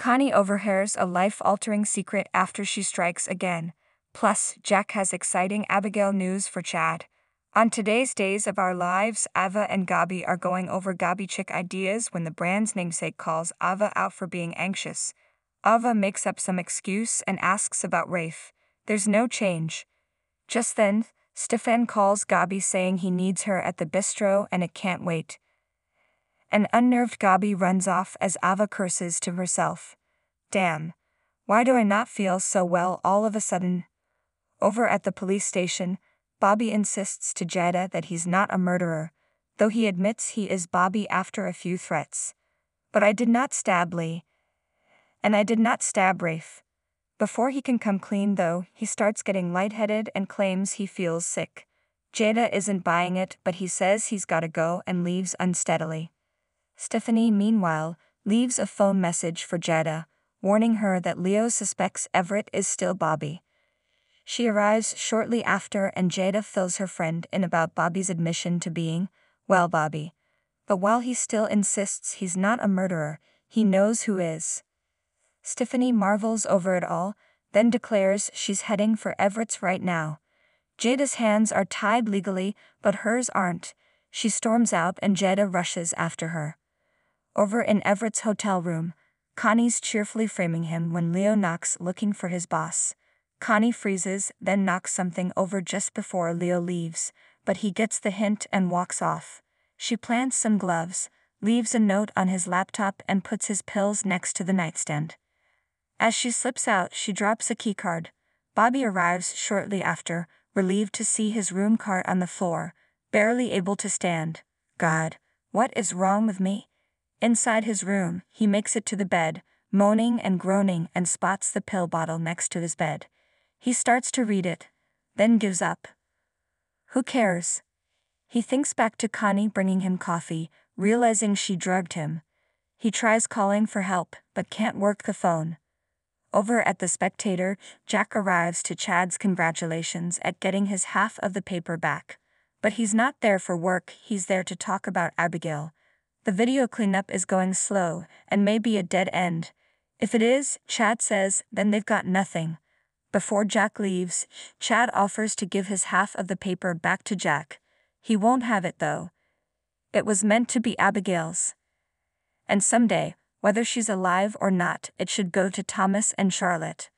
Connie overhears a life-altering secret after she strikes again. Plus, Jack has exciting Abigail news for Chad. On today's Days of Our Lives, Ava and Gabi are going over Gabi chick ideas when the brand's namesake calls Ava out for being anxious. Ava makes up some excuse and asks about Rafe. There's no change. Just then, Stefan calls Gabi saying he needs her at the bistro and it can't wait. An unnerved Gabi runs off as Ava curses to herself. Damn. Why do I not feel so well all of a sudden? Over at the police station, Bobby insists to Jada that he's not a murderer, though he admits he is Bobby after a few threats. But I did not stab Lee. And I did not stab Rafe. Before he can come clean though, he starts getting lightheaded and claims he feels sick. Jada isn't buying it, but he says he's gotta go and leaves unsteadily. Stephanie, meanwhile, leaves a phone message for Jada, warning her that Leo suspects Everett is still Bobby. She arrives shortly after and Jada fills her friend in about Bobby's admission to being, well, Bobby. But while he still insists he's not a murderer, he knows who is. Stephanie marvels over it all, then declares she's heading for Everett's right now. Jada's hands are tied legally, but hers aren't. She storms out and Jada rushes after her. Over in Everett's hotel room, Connie's cheerfully framing him when Leo knocks looking for his boss. Connie freezes, then knocks something over just before Leo leaves, but he gets the hint and walks off. She plants some gloves, leaves a note on his laptop and puts his pills next to the nightstand. As she slips out, she drops a keycard. Bobby arrives shortly after, relieved to see his room cart on the floor, barely able to stand. God, what is wrong with me? Inside his room, he makes it to the bed, moaning and groaning, and spots the pill bottle next to his bed. He starts to read it, then gives up. Who cares? He thinks back to Connie bringing him coffee, realizing she drugged him. He tries calling for help, but can't work the phone. Over at The Spectator, Jack arrives to Chad's congratulations at getting his half of the paper back. But he's not there for work, he's there to talk about Abigail. The video cleanup is going slow, and may be a dead end. If it is, Chad says, then they've got nothing. Before Jack leaves, Chad offers to give his half of the paper back to Jack. He won't have it though. It was meant to be Abigail's. And someday, whether she's alive or not, it should go to Thomas and Charlotte.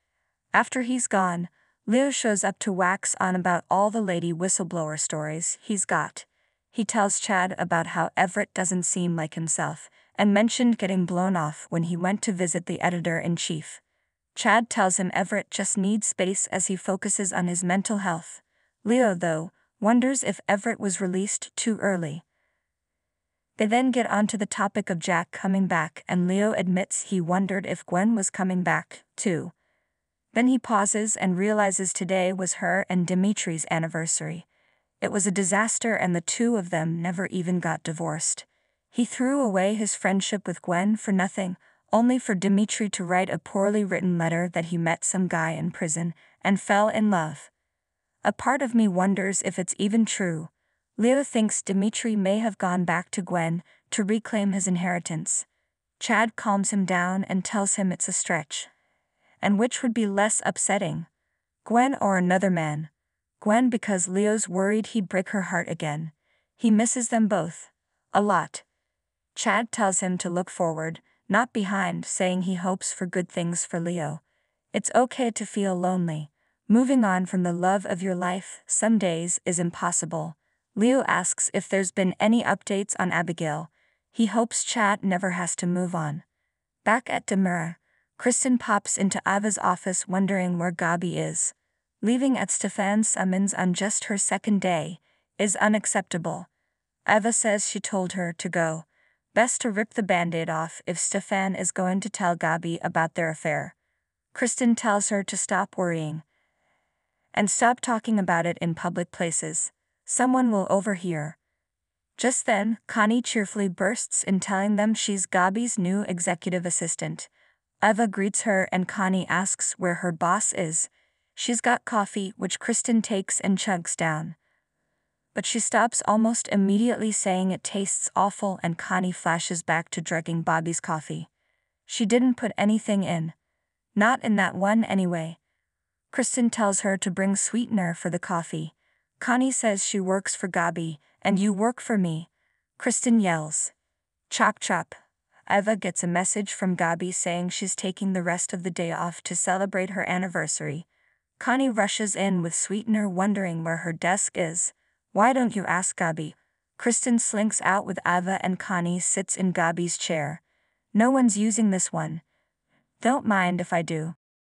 After he's gone, Leo shows up to wax on about all the lady whistleblower stories he's got. He tells Chad about how Everett doesn't seem like himself, and mentioned getting blown off when he went to visit the editor-in-chief. Chad tells him Everett just needs space as he focuses on his mental health. Leo, though, wonders if Everett was released too early. They then get onto the topic of Jack coming back, and Leo admits he wondered if Gwen was coming back, too. Then he pauses and realizes today was her and Dimitri's anniversary. It was a disaster and the two of them never even got divorced. He threw away his friendship with Gwen for nothing, only for Dimitri to write a poorly written letter that he met some guy in prison and fell in love. A part of me wonders if it's even true. Leo thinks Dimitri may have gone back to Gwen to reclaim his inheritance. Chad calms him down and tells him it's a stretch. And which would be less upsetting? Gwen or another man? Gwen because Leo's worried he'd break her heart again. He misses them both. A lot. Chad tells him to look forward, not behind, saying he hopes for good things for Leo. It's okay to feel lonely. Moving on from the love of your life some days is impossible. Leo asks if there's been any updates on Abigail. He hopes Chad never has to move on. Back at Demura, Kristen pops into Ava's office wondering where Gabi is. Leaving at Stefan's summons on just her second day is unacceptable. Ava says she told her to go. Best to rip the band-aid off if Stefan is going to tell Gabi about their affair. Kristen tells her to stop worrying and stop talking about it in public places. Someone will overhear. Just then, Connie cheerfully bursts in telling them she's Gabi's new executive assistant. Eva greets her and Connie asks where her boss is. She's got coffee, which Kristen takes and chugs down. But she stops almost immediately, saying it tastes awful, and Connie flashes back to drugging Bobby's coffee. She didn't put anything in. Not in that one anyway. Kristen tells her to bring sweetener for the coffee. Connie says she works for Gabi, and you work for me. Kristen yells. Chop chop. Eva gets a message from Gabi saying she's taking the rest of the day off to celebrate her anniversary. Connie rushes in with sweetener, wondering where her desk is. Why don't you ask Gabi? Kristen slinks out with Eva and Connie sits in Gabi's chair. No one's using this one. Don't mind if I do.